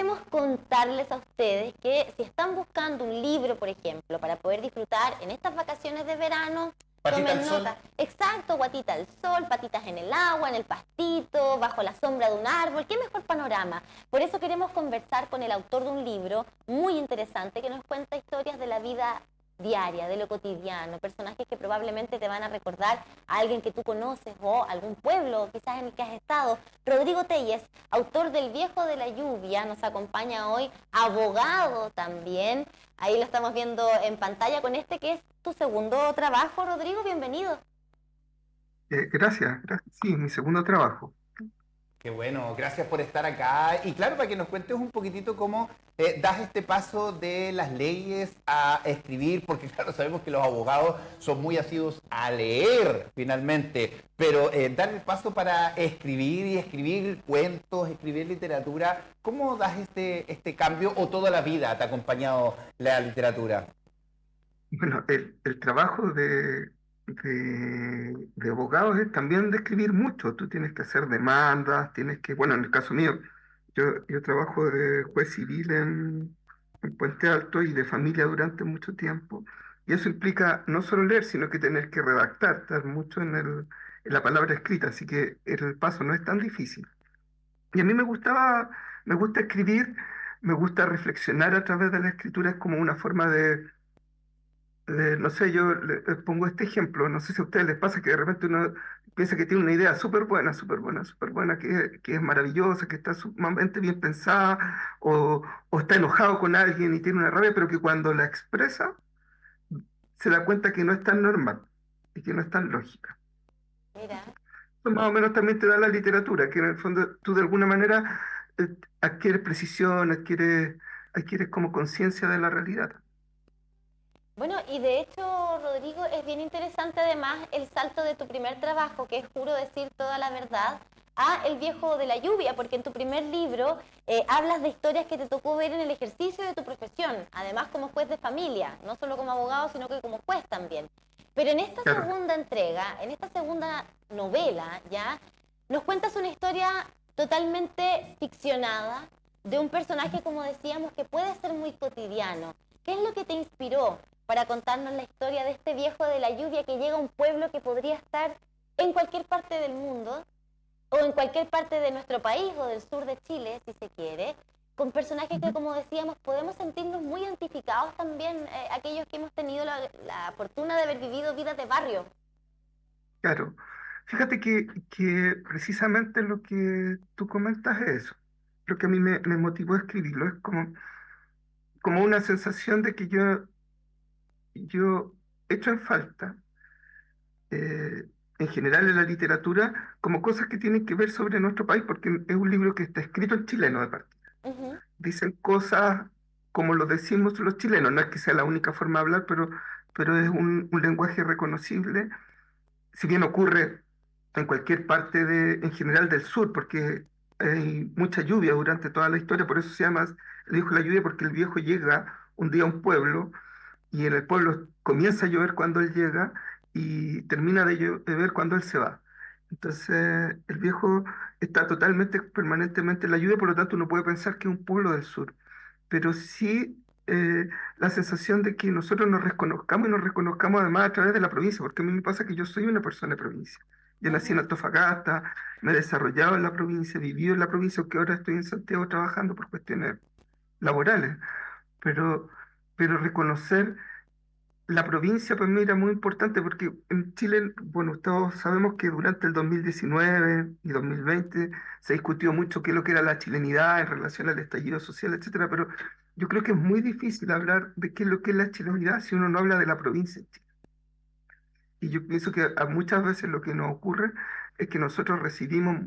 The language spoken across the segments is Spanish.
queremos contarles a ustedes que si están buscando un libro, por ejemplo, para poder disfrutar en estas vacaciones de verano, Patita al tomen sol. nota. Exacto, guatita al sol, patitas en el agua, en el pastito, bajo la sombra de un árbol. ¿Qué mejor panorama? Por eso queremos conversar con el autor de un libro muy interesante que nos cuenta historias de la vida diaria, de lo cotidiano, personajes que probablemente te van a recordar a alguien que tú conoces o algún pueblo quizás en el que has estado. Rodrigo Telles, autor del Viejo de la Lluvia, nos acompaña hoy, abogado también. Ahí lo estamos viendo en pantalla con este que es tu segundo trabajo, Rodrigo, bienvenido. Gracias. Sí, mi segundo trabajo. Qué bueno, gracias por estar acá. Y claro, para que nos cuentes un poquitito cómo das este paso de las leyes a escribir, porque claro, sabemos que los abogados son muy asiduos a leer finalmente, pero dar el paso para escribir y escribir cuentos, escribir literatura, ¿cómo das este cambio o toda la vida te ha acompañado la literatura? Bueno, el trabajo de abogados es también de escribir mucho. Tú tienes que hacer demandas, bueno, en el caso mío, yo trabajo de juez civil en Puente Alto y de familia durante mucho tiempo. Y eso implica no solo leer, sino que tener que redactar, estar mucho en la palabra escrita. Así que el paso no es tan difícil. Y a mí me gusta escribir, me gusta reflexionar a través de la escritura, es como una forma no sé, yo les pongo este ejemplo, no sé si a ustedes les pasa que de repente uno piensa que tiene una idea súper buena, que es maravillosa, que está sumamente bien pensada, o está enojado con alguien y tiene una rabia, pero que cuando la expresa se da cuenta que no es tan normal y que no es tan lógica. Mira. Eso más o menos también te da la literatura, que en el fondo tú de alguna manera eh, adquieres precisión, adquieres como conciencia de la realidad. Bueno, y de hecho, Rodrigo, es bien interesante además el salto de tu primer trabajo, que es Juro decir toda la verdad, a El Viejo de la Lluvia, porque en tu primer libro hablas de historias que te tocó ver en el ejercicio de tu profesión, además como juez de familia, no solo como abogado, sino que como juez también. Pero en esta Claro. segunda entrega, en esta segunda novela, ya, nos cuentas una historia totalmente ficcionada de un personaje, como decíamos, que puede ser muy cotidiano. ¿Qué es lo que te inspiró para contarnos la historia de este viejo de la lluvia que llega a un pueblo que podría estar en cualquier parte del mundo o en cualquier parte de nuestro país o del sur de Chile, si se quiere, con personajes que, como decíamos, podemos sentirnos muy identificados también, aquellos que hemos tenido la fortuna de haber vivido vidas de barrio? Claro, fíjate que precisamente lo que tú comentas es eso. Lo que a mí me motivó a escribirlo es como una sensación de que yo echo en falta, eh, en general en la literatura, como cosas que tienen que ver sobre nuestro país, porque es un libro que está escrito en chileno de partida. Ujú. Dicen cosas como lo decimos los chilenos, no es que sea la única forma de hablar, pero es un lenguaje reconocible si bien ocurre en cualquier parte en general del sur, porque hay mucha lluvia durante toda la historia, por eso se llama el viejo de la lluvia, porque el viejo llega un día a un pueblo y en el pueblo comienza a llover cuando él llega y termina de llover cuando él se va. Entonces, el viejo está totalmente, permanentemente en la lluvia, por lo tanto uno puede pensar que es un pueblo del sur, pero sí la sensación de que nosotros nos reconozcamos y nos reconozcamos además a través de la provincia, porque a mí me pasa que yo soy una persona de provincia. Yo nací en Ujú. Antofagasta, me he desarrollado en la provincia, he vivido en la provincia, aunque ahora estoy en Santiago trabajando por cuestiones laborales, pero, pero reconocer la provincia para mí era muy importante porque en Chile, bueno, todos sabemos que durante el 2019 y 2020 se discutió mucho qué es lo que era la chilenidad en relación al estallido social, etcétera, pero yo creo que es muy difícil hablar de qué es lo que es la chilenidad si uno no habla de la provincia de Chile. Y yo pienso que muchas veces lo que nos ocurre es que nosotros recibimos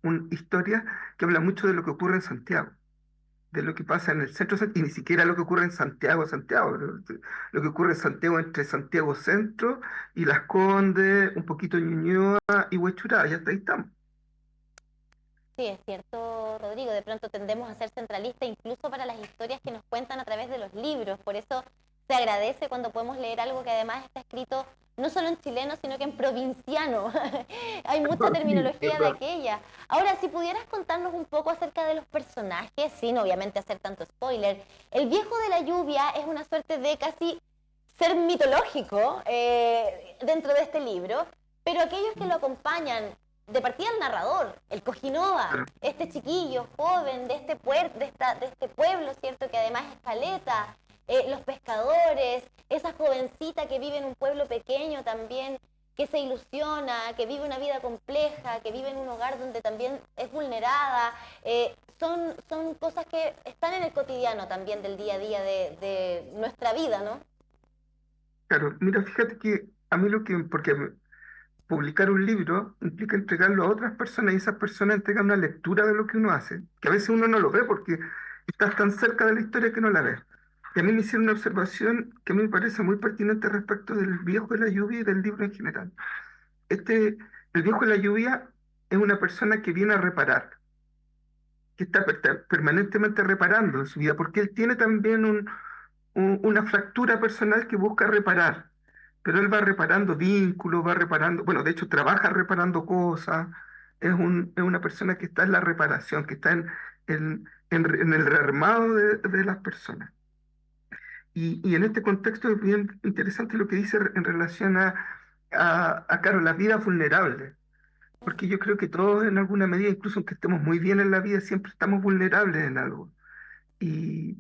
una historia que habla mucho de lo que ocurre en Santiago, de lo que pasa en el centro, y ni siquiera lo que ocurre en Santiago, lo que ocurre en Santiago entre Santiago Centro y Las Condes, un poquito Ñuñoa y Huechuraba, y hasta ahí estamos. Sí, es cierto, Rodrigo. De pronto tendemos a ser centralistas incluso para las historias que nos cuentan a través de los libros. Por eso se agradece cuando podemos leer algo que además está escrito no solo en chileno, sino que en provinciano. Hay mucha terminología de aquella. Ahora, si pudieras contarnos un poco acerca de los personajes, sin obviamente hacer tanto spoiler. El viejo de la lluvia es una suerte de casi ser mitológico dentro de este libro, pero aquellos que lo acompañan, de partida el narrador, el Cojinova, este chiquillo joven de este, de este pueblo, ¿cierto? Que además es caleta, los pescadores, esa jovencita que vive en un pueblo pequeño también, que se ilusiona, que vive una vida compleja, que vive en un hogar donde también es vulnerada, son cosas que están en el cotidiano también del día a día de nuestra vida, ¿no? Claro, mira, fíjate que a mí porque publicar un libro implica entregarlo a otras personas y esas personas entregan una lectura de lo que uno hace, que a veces uno no lo ve porque estás tan cerca de la historia que no la ves. Y a mí me hicieron una observación que a mí me parece muy pertinente respecto del viejo de la lluvia y del libro en general. El viejo de la lluvia es una persona que viene a reparar, que está permanentemente reparando en su vida, porque él tiene también una fractura personal que busca reparar, pero él va reparando vínculos, va reparando, bueno, de hecho trabaja reparando cosas, es una persona que está en la reparación, que está en el rearmado de las personas. Y en este contexto es bien interesante lo que dice en relación claro, las vidas vulnerables, porque yo creo que todos en alguna medida, incluso aunque estemos muy bien en la vida, siempre estamos vulnerables en algo. Y,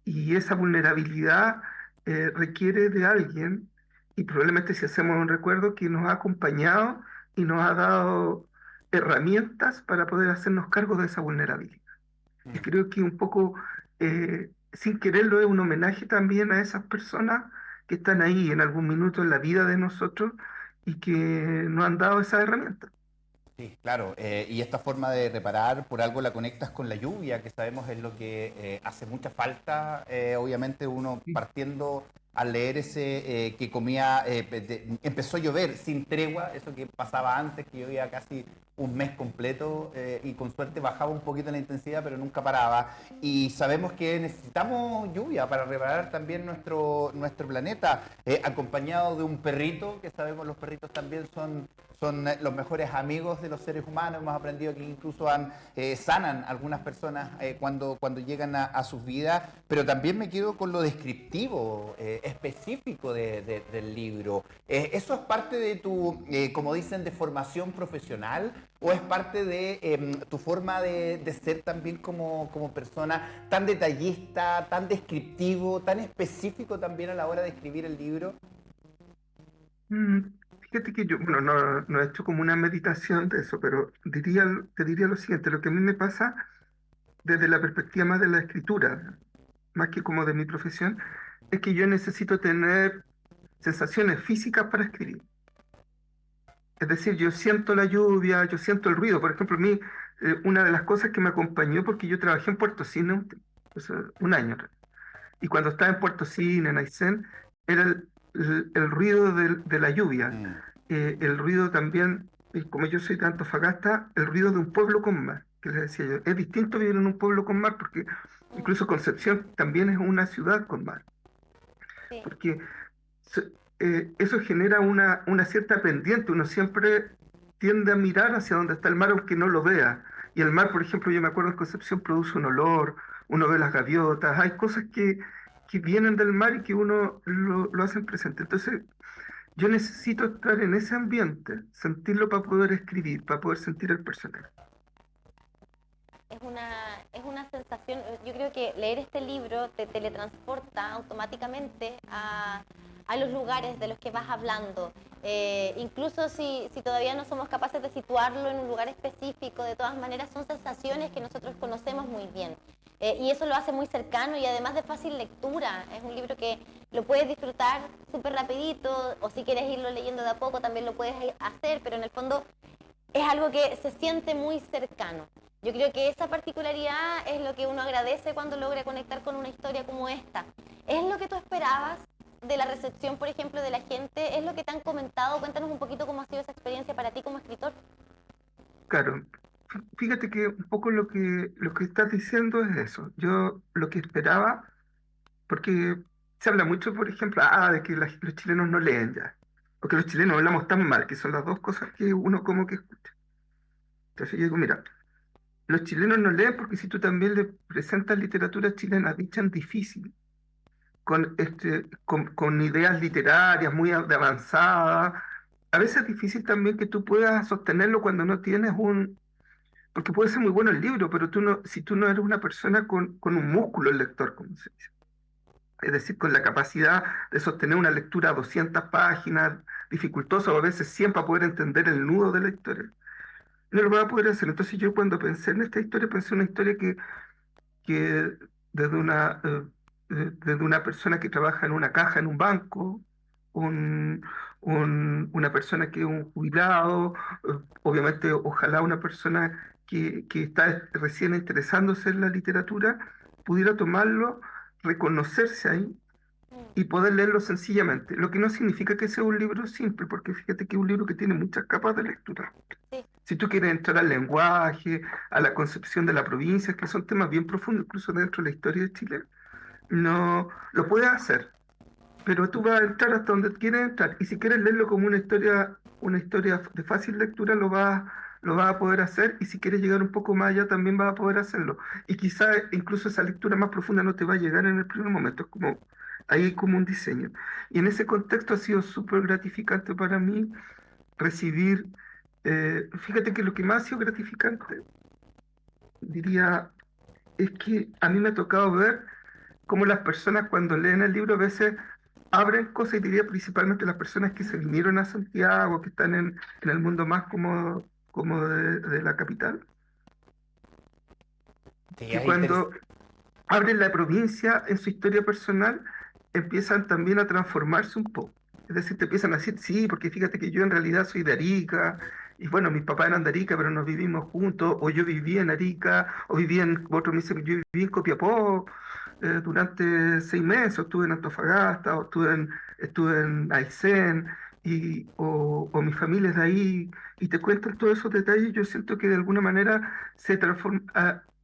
y esa vulnerabilidad requiere de alguien, y probablemente si hacemos un recuerdo, que nos ha acompañado y nos ha dado herramientas para poder hacernos cargo de esa vulnerabilidad. Y creo que un poco, sin quererlo, es un homenaje también a esas personas que están ahí en algún minuto en la vida de nosotros y que nos han dado esas herramientas. Sí, claro, y esta forma de reparar, por algo la conectas con la lluvia, que sabemos es lo que hace mucha falta, obviamente uno partiendo al leer ese que comía, empezó a llover sin tregua, eso que pasaba antes, que llovía casi un mes completo y con suerte bajaba un poquito la intensidad, pero nunca paraba. Y sabemos que necesitamos lluvia para reparar también nuestro planeta, acompañado de un perrito, que sabemos los perritos también son los mejores amigos de los seres humanos. Hemos aprendido que incluso sanan algunas personas cuando llegan a sus vidas, pero también me quedo con lo descriptivo, específico del libro. ¿Eso es parte de tu, como dicen, de formación profesional o es parte de tu forma de ser también como persona tan detallista, tan descriptivo, tan específico también a la hora de escribir el libro? Mm, Fíjate que yo, bueno, no he hecho como una meditación de eso, pero te diría lo siguiente, lo que a mí me pasa desde la perspectiva más de la escritura, más que como de mi profesión, es que yo necesito tener sensaciones físicas para escribir. Es decir, yo siento la lluvia, yo siento el ruido. Por ejemplo, a mí, una de las cosas que me acompañó, porque yo trabajé en Puerto Cine o sea, un año, y cuando estaba en Puerto Cine, en Aysén, era el ruido de la lluvia, Mm. el ruido también, y como yo soy de Antofagasta, el ruido de un pueblo con mar, que les decía yo. Es distinto vivir en un pueblo con mar, porque incluso Concepción también es una ciudad con mar, Sí. porque se- eso genera una cierta pendiente, uno siempre tiende a mirar hacia donde está el mar aunque no lo vea. Y el mar, por ejemplo, yo me acuerdo en Concepción produce un olor, uno ve las gaviotas, hay cosas que vienen del mar y que uno lo hacen presente. Entonces, yo necesito estar en ese ambiente, sentirlo para poder escribir, para poder sentir el personaje. Es una sensación, yo creo que leer este libro te teletransporta automáticamente a los lugares de los que vas hablando. Incluso si todavía no somos capaces de situarlo en un lugar específico, de todas maneras son sensaciones que nosotros conocemos muy bien. Y eso lo hace muy cercano y además de fácil lectura. Es un libro que lo puedes disfrutar súper rapidito, o si quieres irlo leyendo de a poco también lo puedes hacer, pero en el fondo es algo que se siente muy cercano. Yo creo que esa particularidad es lo que uno agradece cuando logra conectar con una historia como esta. ¿Es lo que tú esperabas de la recepción, por ejemplo, de la gente? ¿Es lo que te han comentado? Cuéntanos un poquito cómo ha sido esa experiencia para ti como escritor. Claro, fíjate que un poco lo que estás diciendo es eso. Yo lo que esperaba, porque se habla mucho, por ejemplo, de que los chilenos no leen ya, porque los chilenos hablamos tan mal, que son las dos cosas que uno como que escucha. Entonces yo digo, mira, los chilenos no leen porque si tú también le presentas literatura chilena dicha en difícil, con ideas literarias muy avanzadas, a veces es difícil también que tú puedas sostenerlo cuando no tienes porque puede ser muy bueno el libro, pero si tú no eres una persona con un músculo lector, como se dice, es decir, con la capacidad de sostener una lectura a 200 páginas, dificultosa o a veces 100 para poder entender el nudo de la historia, no lo vas a poder hacer. Entonces yo cuando pensé en esta historia, pensé en una historia que desde desde una persona que trabaja en una caja en un banco, un, una persona que es un jubilado, obviamente ojalá una persona que está recién interesándose en la literatura, pudiera tomarlo, reconocerse ahí y poder leerlo sencillamente. Lo que no significa que sea un libro simple, porque fíjate que es un libro que tiene muchas capas de lectura. Sí. Si tú quieres entrar al lenguaje, a la concepción de la provincia, que son temas bien profundos, incluso dentro de la historia de Chile, no lo puedes hacer, pero tú vas a entrar hasta donde quieres entrar. Y si quieres leerlo como una historia de fácil lectura, lo vas a poder hacer. Y si quieres llegar un poco más allá, también vas a poder hacerlo. Y quizás incluso esa lectura más profunda no te va a llegar en el primer momento. Es como, ahí hay como un diseño. Y en ese contexto ha sido súper gratificante para mí recibir, fíjate que lo que más ha sido gratificante, diría, es que a mí me ha tocado ver cómo las personas cuando leen el libro a veces abren cosas, y diría principalmente las personas que se vinieron a Santiago, que están en el mundo más como de la capital, Sí, que es interesante. cuando abren la provincia en su historia personal, empiezan también a transformarse un poco. Es decir, te empiezan a decir, sí, porque fíjate que yo en realidad soy de Arica, y bueno, mis papás eran de Arica, pero nos vivimos juntos, o yo viví en Arica, otros me dicen, yo viví en Copiapó durante 6 meses, o estuve en Antofagasta, estuve en Aysén, o mi familia es de ahí, y te cuentan todos esos detalles. Yo siento que de alguna manera se transforma,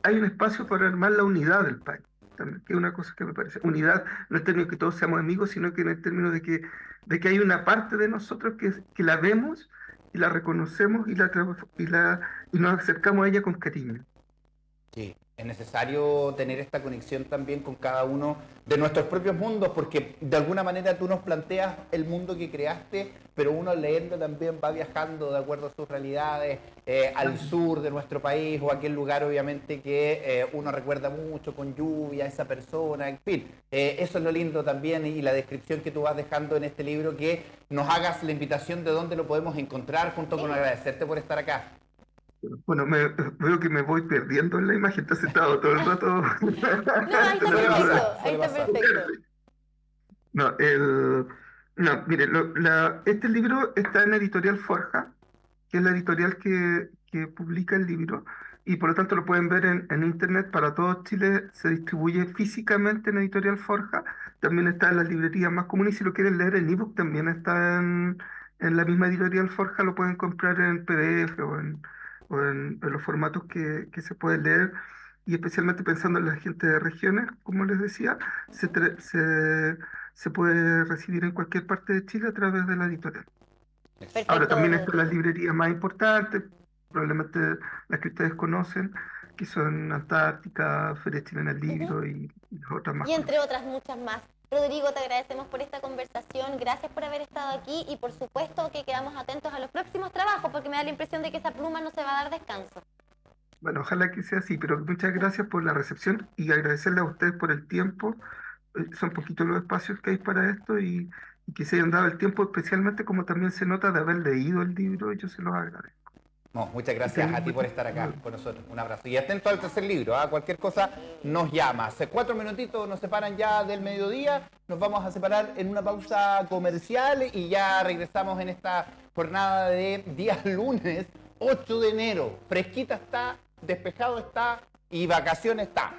hay un espacio para armar la unidad del país también, que es una cosa que me parece. Unidad no en el término de que todos seamos amigos, sino que en el término de que hay una parte de nosotros que la vemos y la reconocemos y nos acercamos a ella con cariño. Sí, es necesario tener esta conexión también con cada uno de nuestros propios mundos, porque de alguna manera tú nos planteas el mundo que creaste, pero uno al leerlo también va viajando de acuerdo a sus realidades, al sur de nuestro país o aquel lugar obviamente que uno recuerda mucho con lluvia, esa persona, en fin. Eso es lo lindo también y la descripción que tú vas dejando en este libro, que nos hagas la invitación de dónde lo podemos encontrar, junto con agradecerte por estar acá. Bueno, veo que me voy perdiendo en la imagen, entonces he estado todo el rato No, ahí está Suele perfecto, pasar, ahí suele está pasar. perfecto. No, no, mire, este libro está en Editorial Forja, que es la editorial que publica el libro, y por lo tanto lo pueden ver en internet para todo Chile. Se distribuye físicamente en Editorial Forja, también está en las librerías más comunes, y si lo quieren leer en ebook también está en la misma Editorial Forja, lo pueden comprar en PDF en los formatos que se pueden leer, y especialmente pensando en la gente de regiones, como les decía, se, tra- se, se puede recibir en cualquier parte de Chile a través de la editorial. Ahora Perfecto, también están las Rodrigo. librerías más importantes, probablemente las que ustedes conocen, que son Antártica, Feria Chilena del Ujú. Libro y las otras más Y entre conocidas. otras muchas más. Rodrigo, te agradecemos por esta conversación, gracias por haber estado aquí y por supuesto que quedamos atentos a los próximos trabajos porque me da la impresión de que esa pluma no se va a dar descanso. Bueno, ojalá que sea así, pero muchas gracias por la recepción y agradecerle a ustedes por el tiempo. Son poquitos los espacios que hay para esto, y que se hayan dado el tiempo, especialmente como también se nota de haber leído el libro, y yo se los agradezco. No, muchas Que gracias tengan a ti buen por día. estar Hasta acá luego. con nosotros. Un abrazo. Y atento al tercer libro, ¿ah? Cualquier cosa nos llama. Hace 4 minutitos nos separan ya del mediodía. Nos vamos a separar en una pausa comercial y ya regresamos en esta jornada de día lunes 8 de enero. Fresquita está, despejado está y vacaciones está.